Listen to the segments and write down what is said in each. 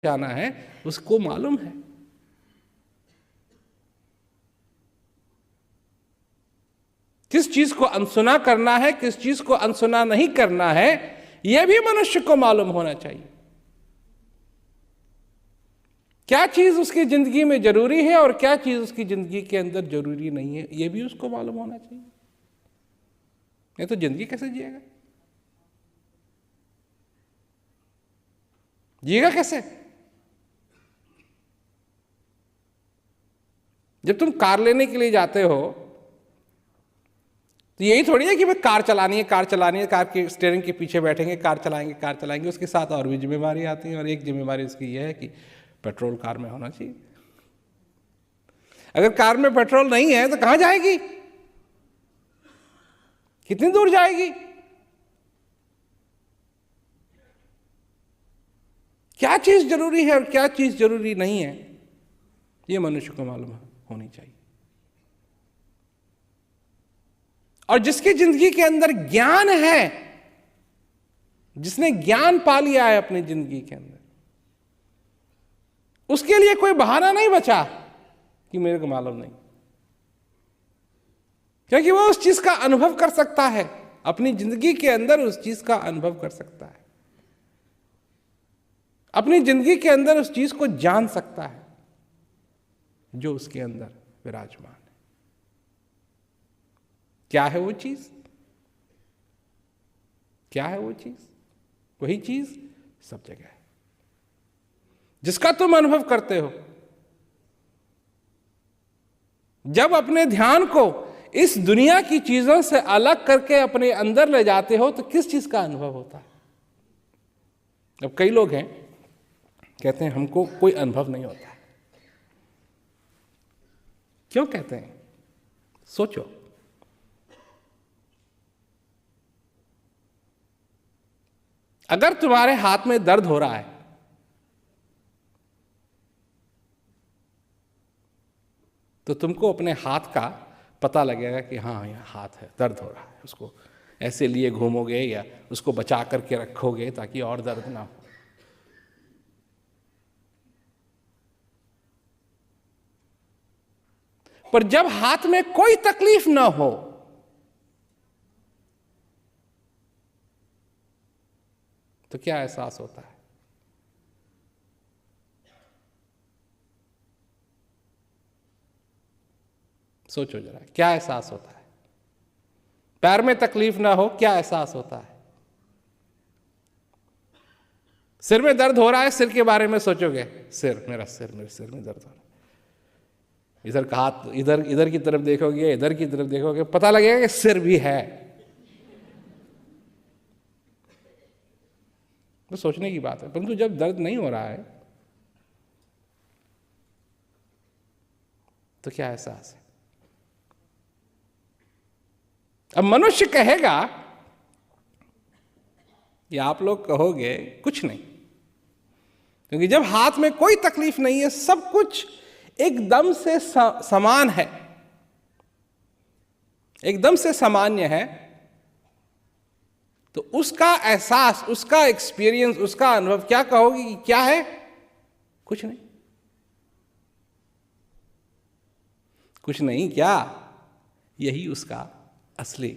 जाना है उसको मालूम है। किस चीज को अनसुना करना है, किस चीज को अनसुना नहीं करना है, यह भी मनुष्य को मालूम होना चाहिए। क्या चीज उसकी जिंदगी में जरूरी है और क्या चीज उसकी जिंदगी के अंदर जरूरी नहीं है, यह भी उसको मालूम होना चाहिए। नहीं तो जिंदगी कैसे जिएगा? जिएगा कैसे? जब तुम कार लेने के लिए जाते हो तो यही थोड़ी है कि भाई कार चलानी है, कार चलानी है, कार के स्टीयरिंग के पीछे बैठेंगे, कार चलाएंगे। उसके साथ और भी जिम्मेदारी आती है, और एक जिम्मेदारी उसकी यह है कि पेट्रोल कार में होना चाहिए। अगर कार में पेट्रोल नहीं है तो कहां जाएगी, कितनी दूर जाएगी? क्या चीज जरूरी है और क्या चीज जरूरी नहीं है, यह मनुष्य को मालूम होनी चाहिए। और जिसकी जिंदगी के अंदर ज्ञान है, जिसने ज्ञान पा लिया है अपनी जिंदगी के अंदर, उसके लिए कोई बहाना नहीं बचा कि मेरे को मालूम नहीं, क्योंकि वो उस चीज का अनुभव कर सकता है, अपनी जिंदगी के अंदर उस चीज का अनुभव कर सकता है, अपनी जिंदगी के अंदर उस चीज को जान सकता है जो उसके अंदर विराजमान है। क्या है वो चीज? क्या है वो चीज? वही चीज सब जगह है, जिसका तुम अनुभव करते हो। जब अपने ध्यान को इस दुनिया की चीजों से अलग करके अपने अंदर ले जाते हो तो किस चीज का अनुभव होता है? अब कई लोग हैं कहते हैं हमको कोई अनुभव नहीं होता है। क्यों कहते हैं? सोचो। अगर तुम्हारे हाथ में दर्द हो रहा है तो तुमको अपने हाथ का पता लगेगा कि हाँ यहाँ हाथ है, दर्द हो रहा है। उसको ऐसे लिए घूमोगे या उसको बचा करके रखोगे ताकि और दर्द ना हो। पर जब हाथ में कोई तकलीफ ना हो तो क्या एहसास होता है? सोचो जरा, क्या एहसास होता है? पैर में तकलीफ ना हो, क्या एहसास होता है? सिर में दर्द हो रहा है, सिर के बारे में सोचोगे, मेरे सिर में दर्द हो रहा है। इधर का हाथ, इधर की तरफ देखोगे, इधर की तरफ देखोगे, पता लगेगा कि सिर भी है। तो सोचने की बात है। परंतु जब दर्द नहीं हो रहा है तो क्या एहसास है? अब मनुष्य कहेगा या आप लोग कहोगे कुछ नहीं, क्योंकि जब हाथ में कोई तकलीफ नहीं है, सब कुछ एकदम से समान है, एकदम से सामान्य है, तो उसका एहसास, उसका एक्सपीरियंस, उसका अनुभव क्या कहोगे कि क्या है? कुछ नहीं। कुछ नहीं क्या? यही उसका असली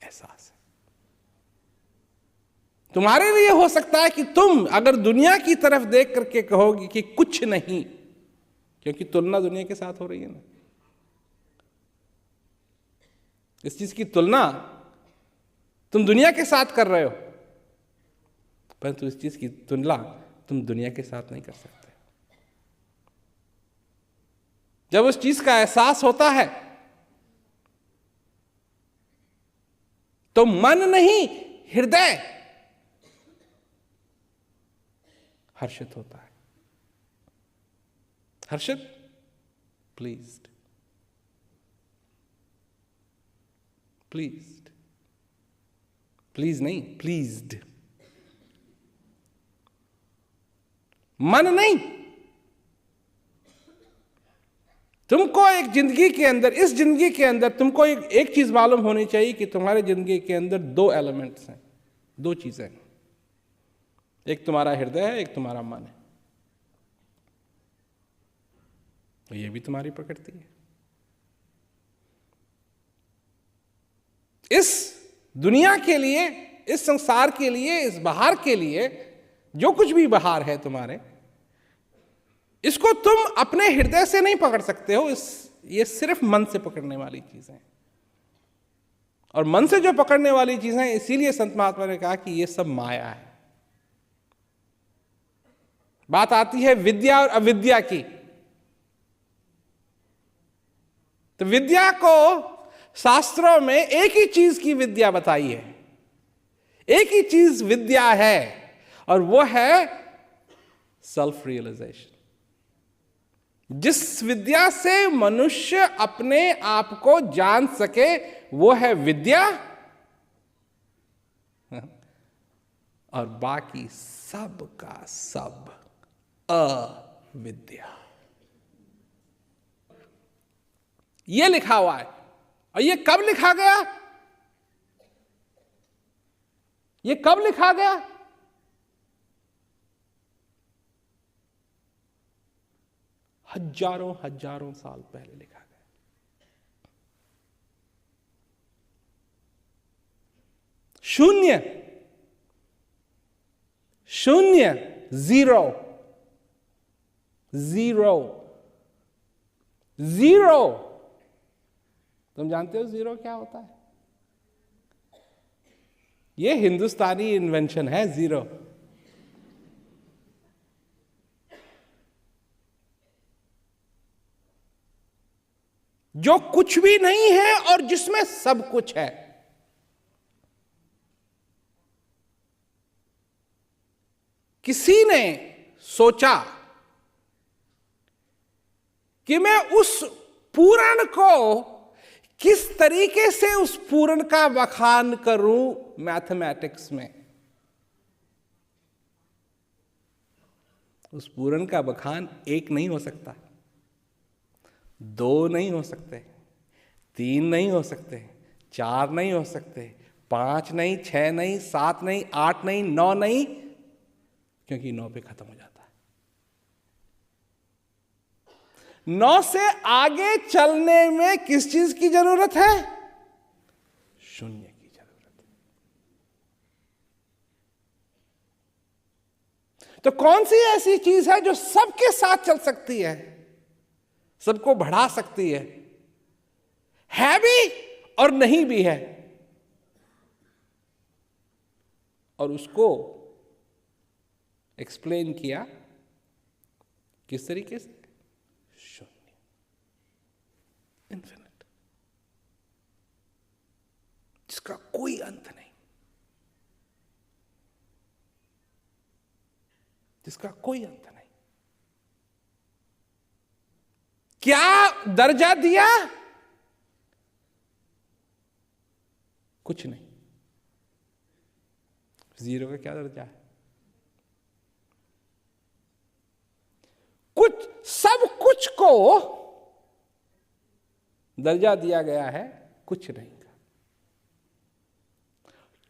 एहसास है। तुम्हारे लिए हो सकता है कि तुम अगर दुनिया की तरफ देख करके कहोगे कि कुछ नहीं, क्योंकि तुलना दुनिया के साथ हो रही है ना, इस चीज की तुलना तुम दुनिया के साथ कर रहे हो, परंतु इस चीज की तुलना तुम दुनिया के साथ नहीं कर सकते। जब उस चीज का एहसास होता है तो मन नहीं, हृदय हर्षित होता है। हर्षित, प्लीज्ड, प्लीज्ड, प्लीज नहीं, प्लीज्ड। मन नहीं। तुमको एक जिंदगी के अंदर, इस जिंदगी के अंदर तुमको एक चीज मालूम होनी चाहिए कि तुम्हारे जिंदगी के अंदर दो एलिमेंट्स हैं, दो चीजें हैं। एक तुम्हारा हृदय है, एक तुम्हारा मन है। तो ये भी तुम्हारी प्रकृति है। इस दुनिया के लिए, इस संसार के लिए, इस बाहर के लिए, जो कुछ भी बाहर है तुम्हारे, इसको तुम अपने हृदय से नहीं पकड़ सकते हो। ये सिर्फ मन से पकड़ने वाली चीजें हैं। और मन से जो पकड़ने वाली चीजें हैं, इसीलिए संत महात्मा ने कहा कि ये सब माया है। बात आती है विद्या और अविद्या की। तो विद्या को शास्त्रों में एक ही चीज की विद्या बताई है, एक ही चीज विद्या है, और वो है सेल्फ रियलाइजेशन। जिस विद्या से मनुष्य अपने आप को जान सके वो है विद्या, और बाकी सब का सब अविद्या। ये लिखा हुआ है। और ये कब लिखा गया? ये कब लिखा गया? हजारों हजारों साल पहले लिखा गया। शून्य, शून्य, जीरो, जीरो, जीरो। तुम जानते हो जीरो क्या होता है? ये हिंदुस्तानी इन्वेंशन है, जीरो। जो कुछ भी नहीं है और जिसमें सब कुछ है। किसी ने सोचा कि मैं उस पूर्ण को किस तरीके से उस पूर्ण का बखान करूं मैथमेटिक्स में। उस पूर्ण का बखान एक नहीं हो सकता, दो नहीं हो सकते, तीन नहीं हो सकते, चार नहीं हो सकते, पांच नहीं, छह नहीं, सात नहीं, आठ नहीं, नौ नहीं, क्योंकि नौ पे खत्म हो जाता है। नौ से आगे चलने में किस चीज की जरूरत है? शून्य की जरूरत है। तो कौन सी ऐसी चीज है जो सबके साथ चल सकती है, सबको बढ़ा सकती है भी और नहीं भी है, और उसको एक्सप्लेन किया किस तरीके से? शून्य, इन्फिनिट, जिसका कोई अंत नहीं, जिसका कोई अंत नहीं। क्या दर्जा दिया? कुछ नहीं। जीरो का क्या दर्जा है? कुछ, सब कुछ को दर्जा दिया गया है कुछ नहीं का,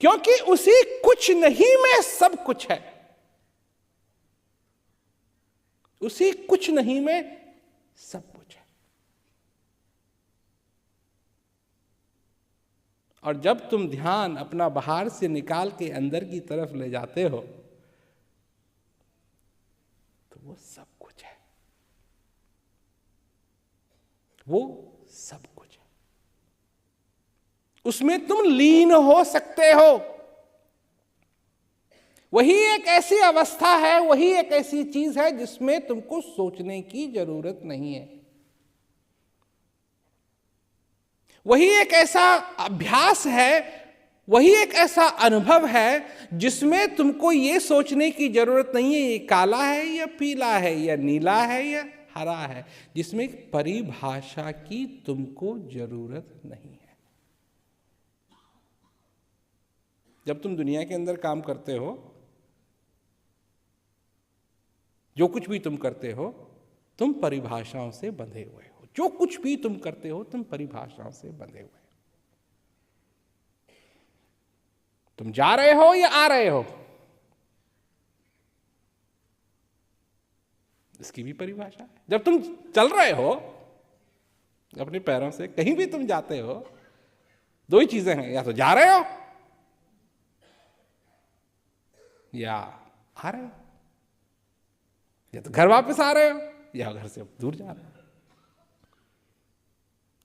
क्योंकि उसी कुछ नहीं में सब कुछ है। उसी कुछ नहीं में सब कुछ है। और जब तुम ध्यान अपना बाहर से निकाल के अंदर की तरफ ले जाते हो तो वो सब कुछ है, वो सब कुछ है। उसमें तुम लीन हो सकते हो। वही एक ऐसी अवस्था है, वही एक ऐसी चीज है जिसमें तुमको सोचने की जरूरत नहीं है। वही एक ऐसा अभ्यास है, वही एक ऐसा अनुभव है जिसमें तुमको ये सोचने की जरूरत नहीं है ये काला है या पीला है या नीला है या हरा है, जिसमें परिभाषा की तुमको जरूरत नहीं है। जब तुम दुनिया के अंदर काम करते हो, जो कुछ भी तुम करते हो, तुम परिभाषाओं से बंधे हुए हो। जो कुछ भी तुम करते हो, तुम परिभाषाओं से बंधे हुए हो। तुम जा रहे हो या आ रहे हो, इसकी भी परिभाषा है। जब तुम चल रहे हो अपने पैरों से, कहीं भी तुम जाते हो, दो ही चीजें हैं, या तो जा रहे हो या आ रहे हो, या तो घर वापस आ रहे हो या घर से दूर जा रहे हो,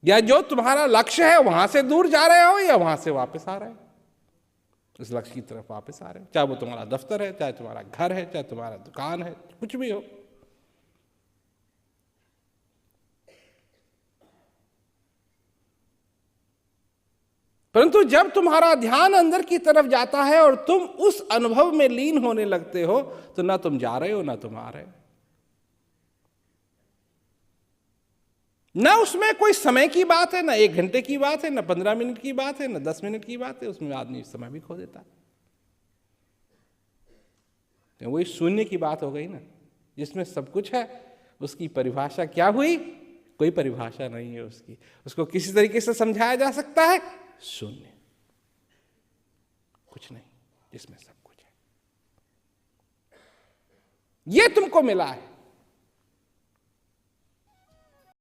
या जो तुम्हारा लक्ष्य है वहां से दूर जा रहे हो या वहां से वापस आ रहे हो, उस लक्ष्य की तरफ वापस आ रहे हो। चाहे वो तुम्हारा दफ्तर है, चाहे तुम्हारा घर है, चाहे तुम्हारा दुकान है, कुछ भी हो। परंतु जब तुम्हारा ध्यान अंदर की तरफ जाता है और तुम उस अनुभव में लीन होने लगते हो, तो ना तुम जा रहे हो ना तुम आ रहे हो। ना उसमें कोई समय की बात है, ना 1 घंटे की बात है, ना 15 मिनट की बात है, ना 10 मिनट की बात है। उसमें आदमी समय भी खो देता है। तो वही शून्य की बात हो गई ना, जिसमें सब कुछ है। उसकी परिभाषा क्या हुई? कोई परिभाषा नहीं है उसकी। उसको किसी तरीके से समझाया जा सकता है? शून्य, कुछ नहीं, जिसमें सब कुछ है। ये तुमको मिला है।